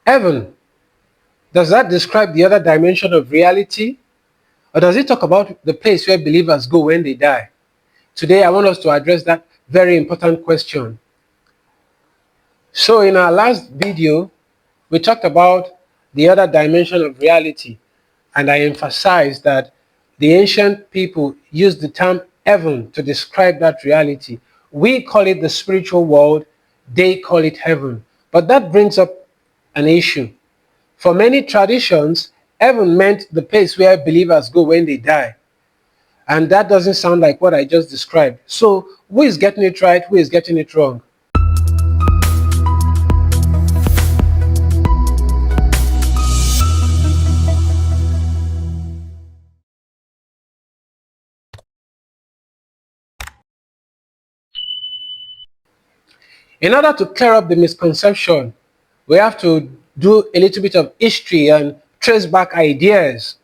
Heaven, does that describe the other dimension of reality? Or does it talk about the place where believers go when they die? Today, I want us to address that very important question. So in our last video, we talked about the other dimension of reality, and I emphasized that the ancient people used the term heaven to describe that reality. We call it the spiritual world, they call it heaven. But that brings up an issue. For many traditions, heaven meant the place where believers go when they die. And that doesn't sound like what I just described. So who is getting it right? Who is getting it wrong? In order to clear up the misconception, we have to do a little bit of history and trace back ideas.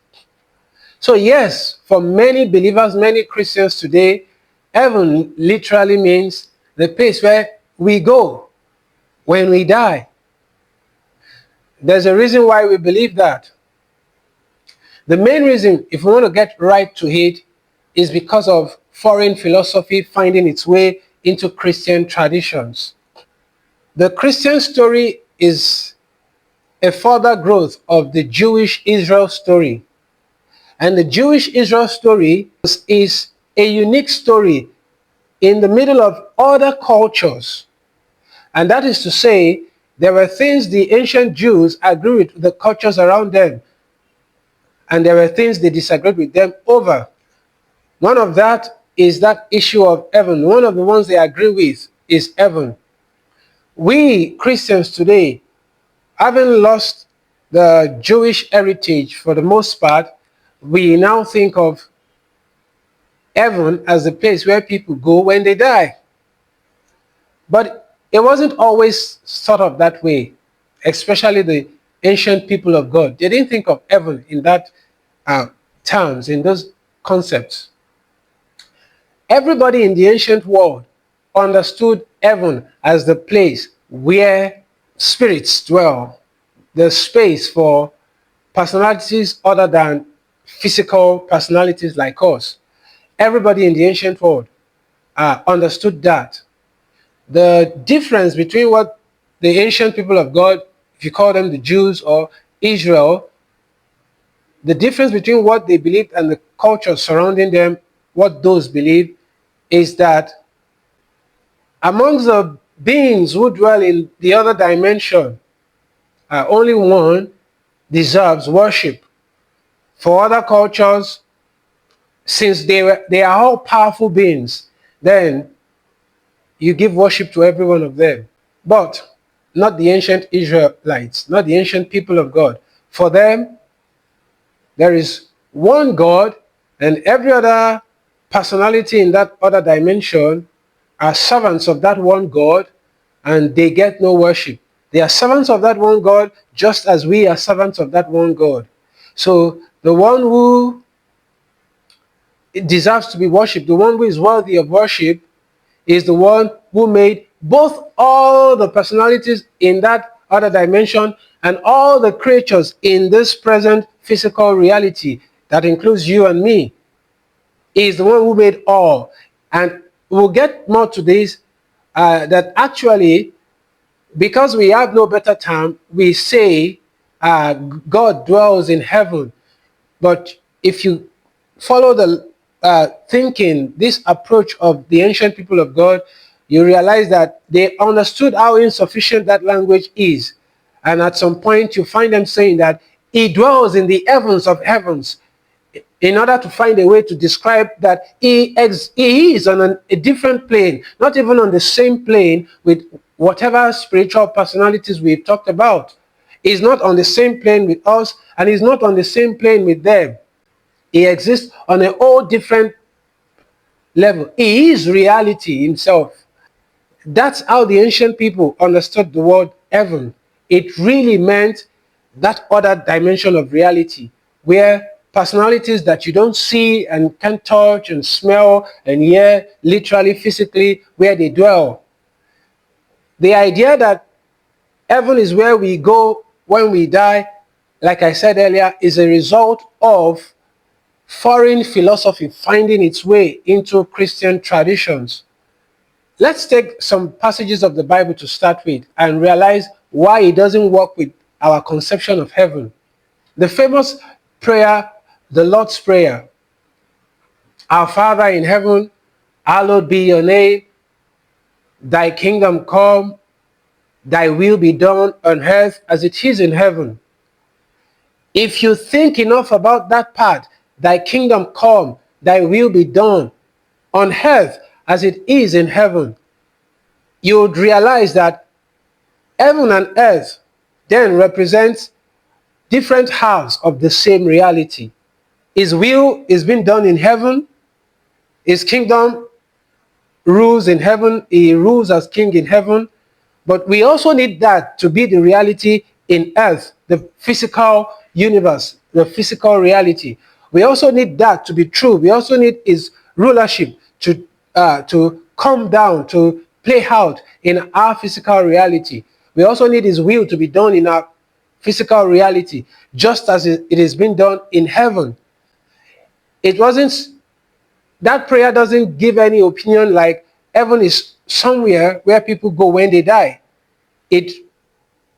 So yes, for many believers, many Christians today, heaven literally means the place where we go when we die. There's a reason why we believe that. The main reason, if we want to get right to it, is because of foreign philosophy finding its way into Christian traditions. The Christian story is a further growth of the Jewish Israel story. And the Jewish Israel story is a unique story in the middle of other cultures. And that is to say, there were things the ancient Jews agreed with the cultures around them, and there were things they disagreed with them over. One of that is that issue of heaven. One of the ones they agree with is heaven. We Christians today, having lost the Jewish heritage for the most part, we now think of heaven as the place where people go when they die. But it wasn't always thought of that way, especially the ancient people of God. They didn't think of heaven in that terms, in those concepts. Everybody in the ancient world understood heaven as the place where spirits dwell, the space for personalities other than physical personalities like us. Everybody in the ancient world understood that. The difference between what the ancient people of God, if you call them the Jews or Israel, the difference between what they believed and the culture surrounding them, what those believe, is that amongst the beings who dwell in the other dimension, only one deserves worship. For other cultures, since they are all powerful beings, then you give worship to every one of them. But not the ancient Israelites, not the ancient people of God. For them, there is one God, and every other personality in that other dimension are servants of that one God, and they get no worship. They are servants of that one God, just as we are servants of that one God. So the one who deserves to be worshipped, the one who is worthy of worship, is the one who made both all the personalities in that other dimension and all the creatures in this present physical reality that includes you and me. He is the one who made all. And we'll get more to this, that actually, because we have no better term, we say God dwells in heaven. But if you follow the thinking, this approach of the ancient people of God, you realize that they understood how insufficient that language is. And at some point, you find them saying that he dwells in the heavens of heavens, in order to find a way to describe that he is on a different plane, not even on the same plane with whatever spiritual personalities we've talked about. He's not on the same plane with us, and he's not on the same plane with them. He exists on a whole different level. He is reality himself. That's how the ancient people understood the word heaven. It really meant that other dimension of reality where personalities that you don't see and can't touch and smell and hear literally physically, where they dwell. The idea that heaven is where we go when we die, like I said earlier, is a result of foreign philosophy finding its way into Christian traditions. Let's take some passages of the Bible to start with and realize why it doesn't work with our conception of heaven. The famous prayer, the Lord's Prayer, Our Father in heaven, hallowed be your name, thy kingdom come, thy will be done on earth as it is in heaven. If you think enough about that part, thy kingdom come, thy will be done on earth as it is in heaven, you would realize that heaven and earth then represents different halves of the same reality. His will is being done in heaven. His kingdom rules in heaven. He rules as king in heaven. But we also need that to be the reality in earth, the physical universe, the physical reality. We also need that to be true. We also need his rulership to come down, to play out in our physical reality. We also need his will to be done in our physical reality, just as it is being done in heaven. That prayer doesn't give any opinion like heaven is somewhere where people go when they die. It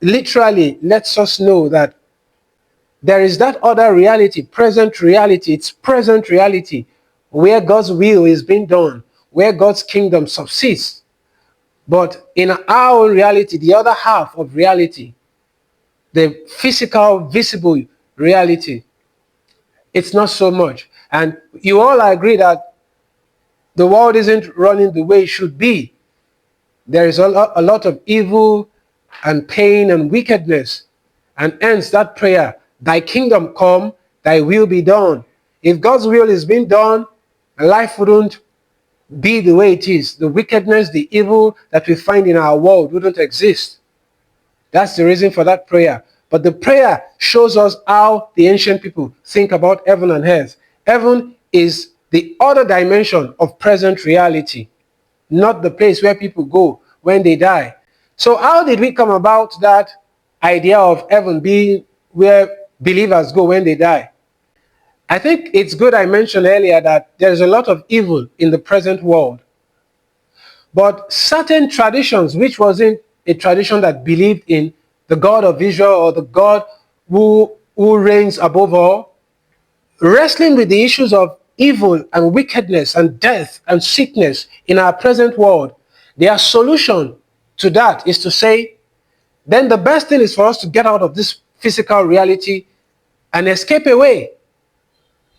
literally lets us know that there is that other reality, present reality. It's present reality where God's will is being done, where God's kingdom subsists. But in our own reality, the other half of reality, the physical, visible reality, it's not so much. And you all agree that the world isn't running the way it should be. There is a lot of evil and pain and wickedness. And hence that prayer, thy kingdom come, thy will be done. If God's will is being done, life wouldn't be the way it is. The wickedness, the evil that we find in our world wouldn't exist. That's the reason for that prayer. But the prayer shows us how the ancient people think about heaven and earth. Heaven is the other dimension of present reality, not the place where people go when they die. So how did we come about that idea of heaven being where believers go when they die? I think it's good I mentioned earlier that there's a lot of evil in the present world. But certain traditions, which wasn't a tradition that believed in the God of Israel or the God who reigns above all, wrestling with the issues of evil and wickedness and death and sickness in our present world, their solution to that is to say, then the best thing is for us to get out of this physical reality and escape away.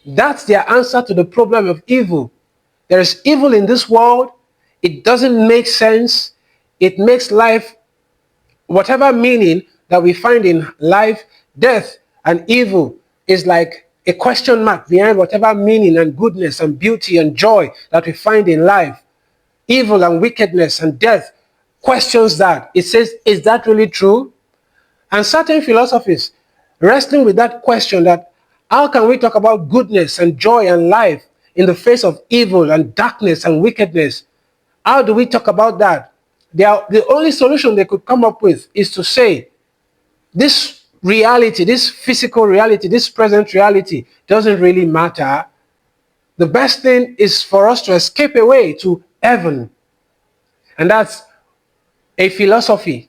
That's their answer to the problem of evil. There is evil in this world. It doesn't make sense. It makes life, whatever meaning that we find in life, death and evil is like a question mark behind whatever meaning and goodness and beauty and joy that we find in life. Evil and wickedness and death questions that. It says, is that really true? And certain philosophies wrestling with that question, that how can we talk about goodness and joy and life in the face of evil and darkness and wickedness? How do we talk about that? The only solution they could come up with is to say, this reality, this physical reality, this present reality doesn't really matter. The best thing is for us to escape away to heaven. And that's a philosophy.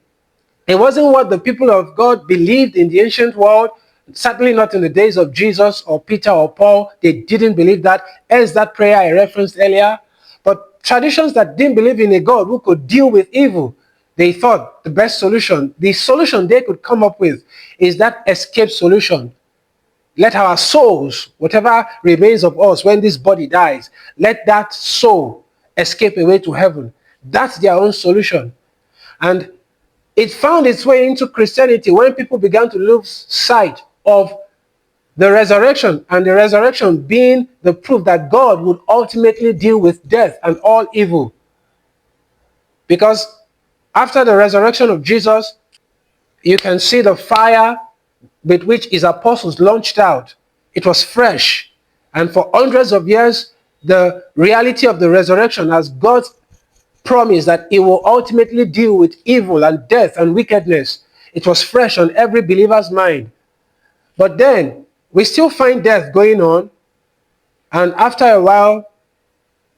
It wasn't what the people of God believed in the ancient world, certainly not in the days of Jesus or Peter or Paul. They didn't believe that, as that prayer I referenced earlier. But traditions that didn't believe in a God who could deal with evil, they thought the best solution, the solution they could come up with, is that escape solution. Let our souls, whatever remains of us when this body dies, let that soul escape away to heaven. That's their own solution. And it found its way into Christianity when people began to lose sight of the resurrection, and the resurrection being the proof that God would ultimately deal with death and all evil. Because after the resurrection of Jesus, you can see the fire with which his apostles launched out. It was fresh. And for hundreds of years, the reality of the resurrection as God's promise that he will ultimately deal with evil and death and wickedness, It was fresh on every believer's mind. But then we still find death going on, and after a while,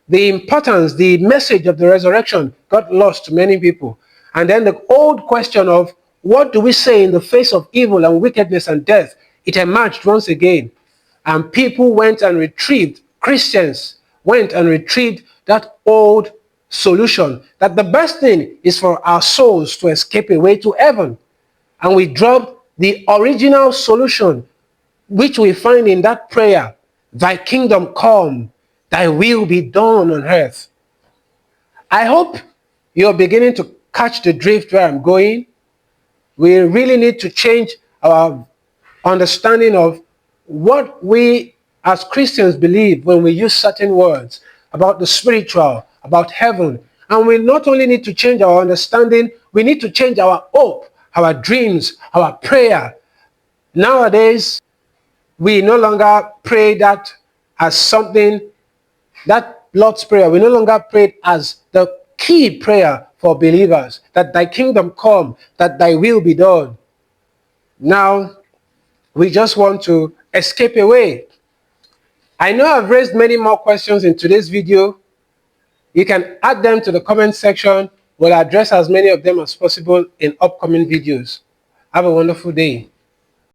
the importance, the message of the resurrection got lost to many people. And then the old question of what do we say in the face of evil and wickedness and death, it emerged once again. And people went and retrieved, Christians went and retrieved that old solution, that the best thing is for our souls to escape away to heaven. And we dropped the original solution, which we find in that prayer, thy kingdom come, thy will be done on earth. I hope you're beginning to catch the drift where I'm going. We really need to change our understanding of what we as Christians believe when we use certain words about the spiritual, about heaven. And we not only need to change our understanding, we need to change our hope, our dreams, our prayer. Nowadays, we no longer pray that as something, that Lord's Prayer, we no longer pray it as the key prayer for believers, that thy kingdom come, that thy will be done. Now, we just want to escape away. I know I've raised many more questions in today's video. You can add them to the comment section. We'll address as many of them as possible in upcoming videos. Have a wonderful day.